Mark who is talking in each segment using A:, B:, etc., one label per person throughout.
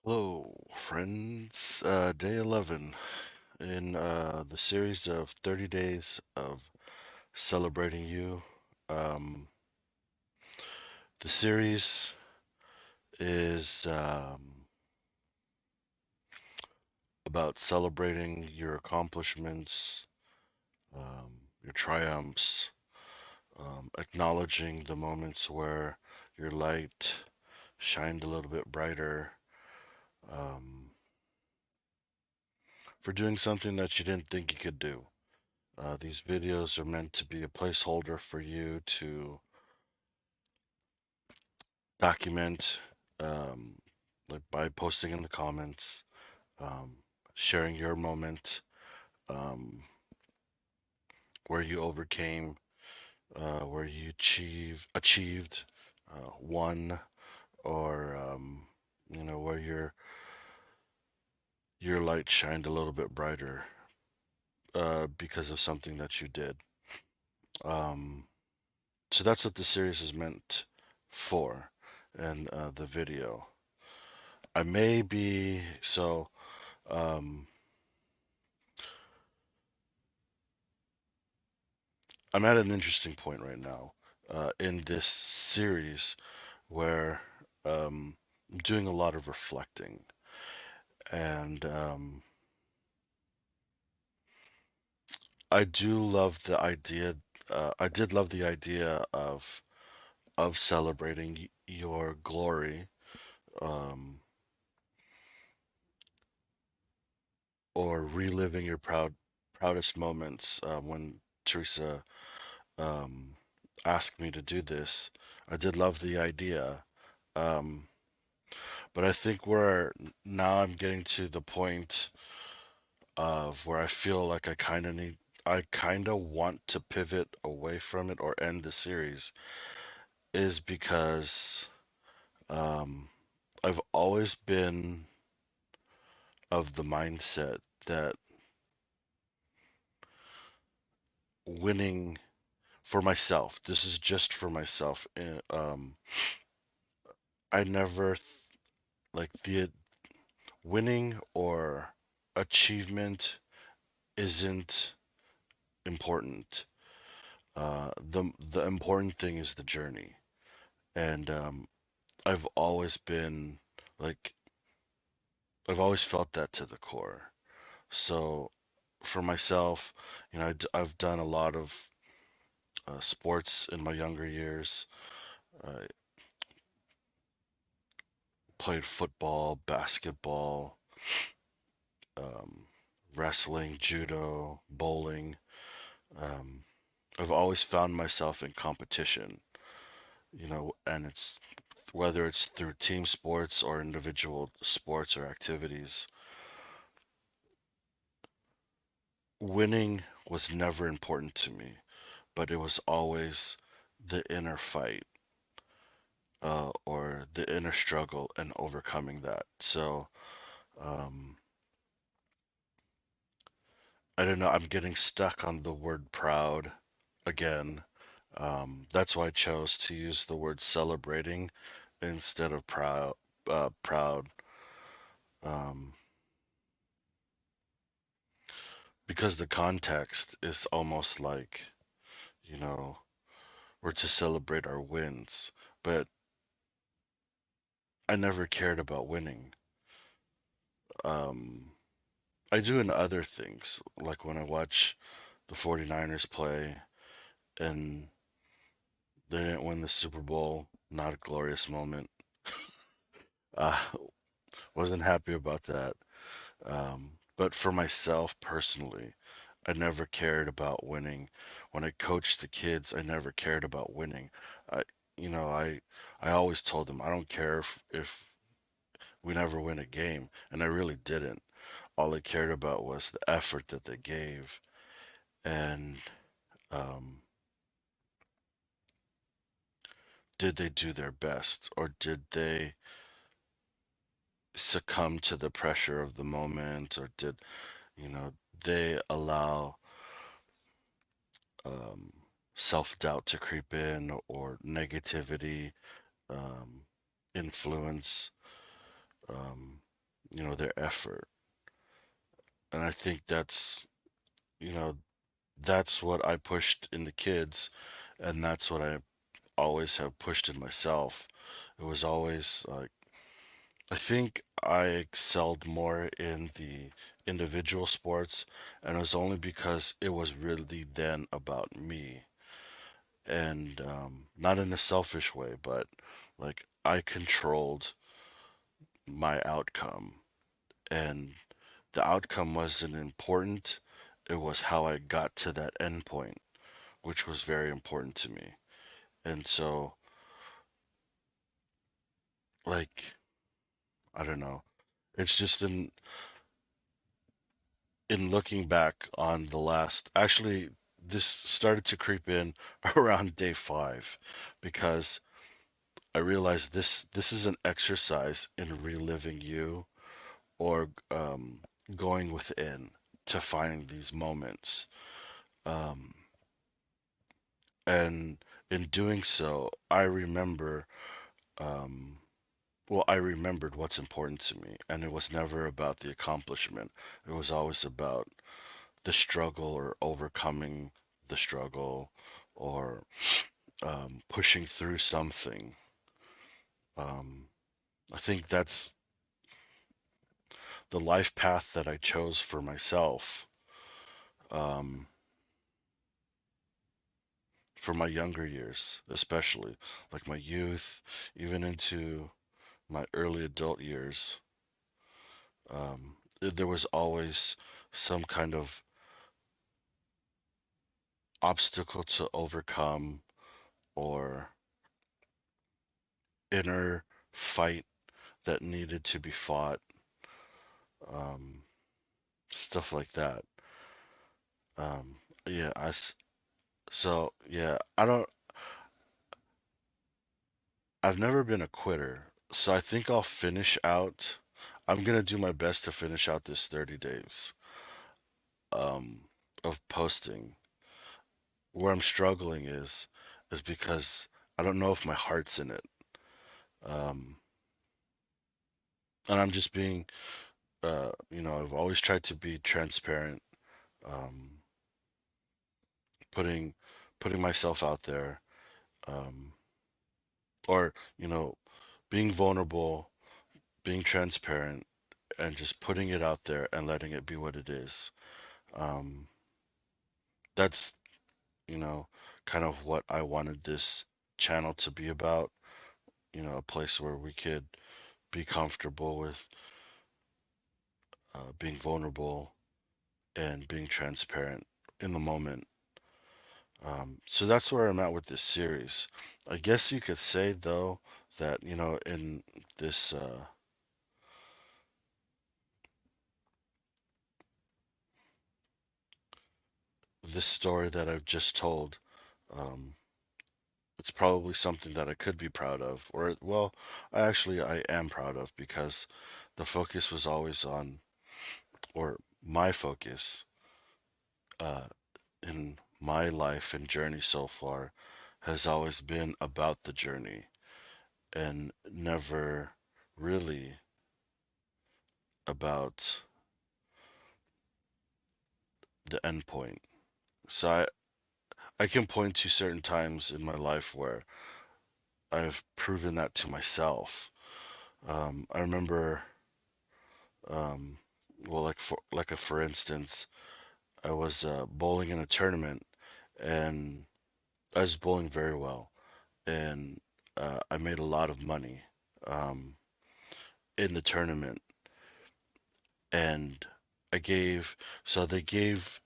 A: Hello, friends. Day 11 in the series of 30 days of celebrating you. Um, the series is about celebrating your accomplishments, your triumphs, acknowledging the moments where your light shined a little bit brighter, um, for doing something that you didn't think you could do. These videos are meant to be a placeholder for you to document, um, like by posting in the comments, um, sharing your moment, um, where you overcame, where you achieved, won, or where your light shined a little bit brighter because of something that you did. Um, so that's what the series is meant for, and the video. I may be so. Um, I'm at an interesting point right now in this series where I'm doing a lot of reflecting, and I do love the idea. I did love the idea of celebrating your glory, um, or reliving your proudest moments. When Teresa um, asked me to do this, I did love the idea. Um, but I think where now I'm getting to the point of where I feel like I kind of want to pivot away from it or end the series is because um, I've always been of the mindset that winning for myself, this is just for myself. I never like the winning or achievement isn't important. The important thing is the journey, and I've always been like I've always felt that to the core. So for myself, I've done a lot of sports in my younger years. I played football, basketball, um, wrestling, judo, bowling. Um, I've always found myself in competition, and it's whether it's through team sports or individual sports or activities. Winning was never important to me, but it was always the inner fight, or the inner struggle and overcoming that. So um, I don't know. I'm getting stuck on the word proud again. That's why I chose to use the word celebrating instead of proud. Proud, um, because the context is almost like, you know, we're to celebrate our wins, but I never cared about winning. Um, I do in other things, like when I watch the 49ers play and they didn't win the Super Bowl, not a glorious moment. Uh, wasn't happy about that. But for myself personally, I never cared about winning. When I coached the kids, I never cared about winning. I, you know, I always told them I don't care if we never win a game, and I really didn't. All I cared about was the effort that they gave, and um, did they do their best, or did they succumb to the pressure of the moment, or did they allow um, self doubt to creep in or negativity um, influence. their effort. And I think you know, that's what I pushed in the kids, and that's what I always have pushed in myself. It was always like, I think I excelled more in the individual sports, and it was only because it was really then about me. And not in a selfish way, but like I controlled my outcome. And the outcome wasn't important, it was how I got to that end point, which was very important to me. And so, like, I don't know. It's just in looking back on the last, actually, this started to creep in around day 5, because I realized this is an exercise in reliving you, or going within to find these moments. Um, and in doing so, um, I remembered what's important to me, and it was never about the accomplishment. It was always about the struggle, or overcoming the struggle, or pushing through something. Um, I think that's the life path that I chose for myself, um, for my younger years, especially like my youth, even into my early adult years. There was always some kind of obstacle to overcome, or inner fight that needed to be fought, um, stuff like that. Um, yeah, so yeah, I've never been a quitter, so I think I'll finish out. I'm gonna do my best to finish out this 30 days um, of posting. Where I'm struggling is because I don't know if my heart's in it, um, and I'm just being, I've always tried to be transparent, um, putting putting myself out there, um, or being vulnerable, being transparent, and just putting it out there and letting it be what it is. Um, that's you know kind of what I wanted this channel to be about. A place where we could be comfortable with being vulnerable and being transparent in the moment. So that's where I'm at with this series. I guess you could say, though, that in this this story that I've just told, um, it's probably something that I could be proud of, or well, I am proud of, because the focus was always on, or my focus uh, in my life and journey so far has always been about the journey, and never really about the end point. So I can point to certain times in my life where I've proven that to myself. I remember, um, well, for instance, I was bowling in a tournament, and I was bowling very well, and I made a lot of money um, in the tournament, and I gave so they gave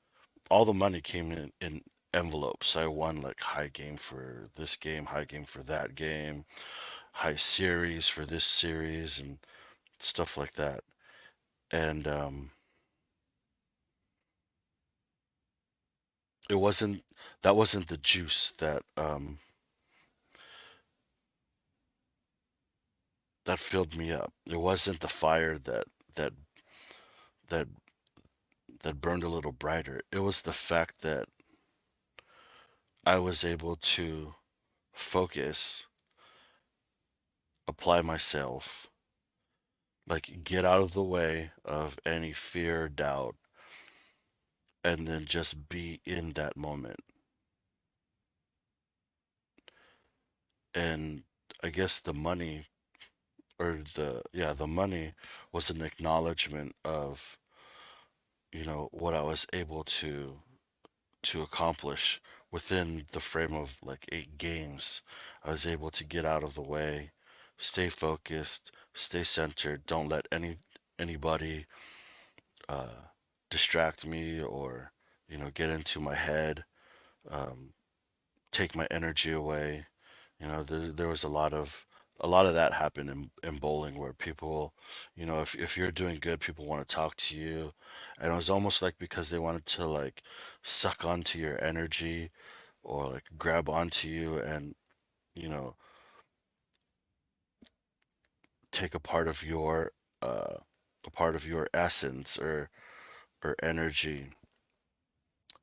A: all the money came in envelopes. I won like high game for this game, high game for that game, high series for this series, and stuff like that. And it wasn't that wasn't the juice that filled me up. It wasn't the fire that that that burned a little brighter. It was the fact that I was able to focus, apply myself, Like, get out of the way of any fear, doubt, and then just be in that moment. And I guess the money, or the money was an acknowledgement of, what I was able to accomplish within the frame of like 8 games. I was able to get out of the way, stay focused, stay centered, don't let anybody uh, distract me, or get into my head, um, take my energy away. There was a lot of that happened in bowling, where people, if you're doing good, people want to talk to you. And it was almost like because they wanted to like suck onto your energy, or like grab onto you, and you know take uh a part of your essence, or energy.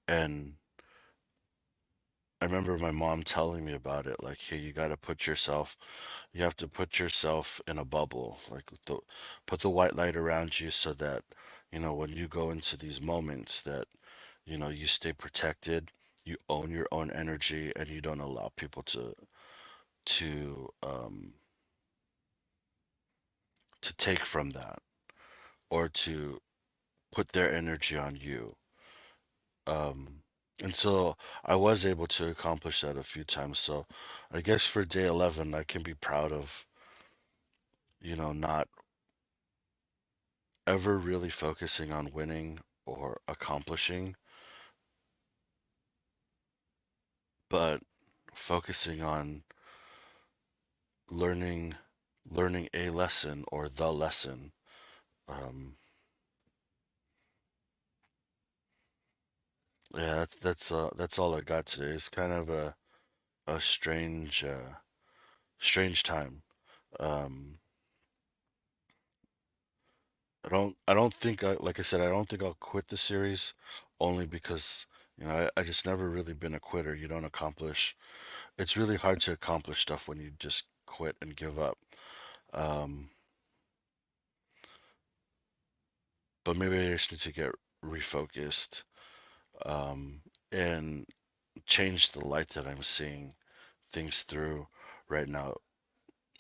A: And I remember my mom telling me about it, like, hey, you have to put yourself in a bubble, like put the white light around you, so that when you go into these moments, that you stay protected, you own your own energy, and you don't allow people to to take from that, or to put their energy on you. Um, and so I was able to accomplish that a few times. So I guess for day 11, I can be proud of, not ever really focusing on winning or accomplishing, but focusing on learning, learning a lesson, or the lesson. Um, yeah, that's all I got today. It's kind of a strange time. Um, I don't think like I said, I don't think I'll quit the series, only because I just never really been a quitter. You don't accomplish. It's really hard to accomplish stuff when you just quit and give up. Um, but maybe I just need to get refocused, um, and change the light that I'm seeing things through right now.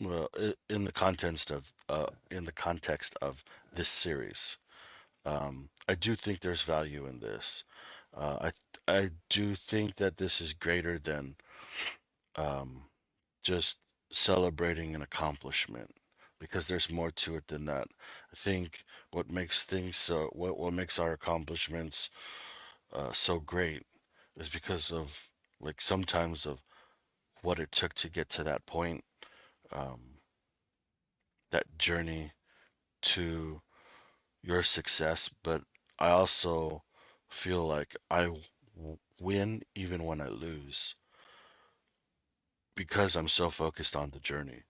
A: Well, in the context of this series. I do think there's value in this. I do think that this is greater than um, just celebrating an accomplishment, because there's more to it than that. I think what makes our accomplishments so great is because of, like, sometimes of what it took to get to that point, um, that journey to your success. But I also feel like win even when I lose, because I'm so focused on the journey.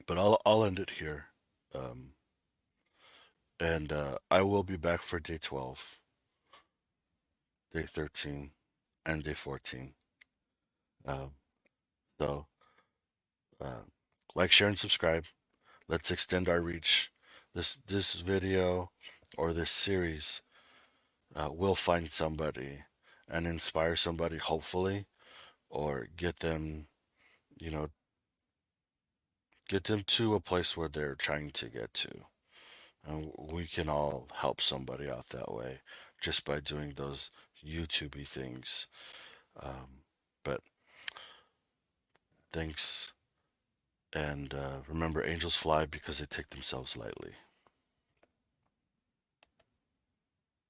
A: But I'll end it here. Um, and I will be back for day 12, day 13, and day 14. Um, so, uh, like, share, and subscribe. Let's extend our reach. This video, or this series, will find somebody and inspire somebody, hopefully, or you know, get them to a place where they're trying to get to. And we can all help somebody out that way, just by doing those YouTubey things. But thanks, and remember, angels fly because they take themselves lightly.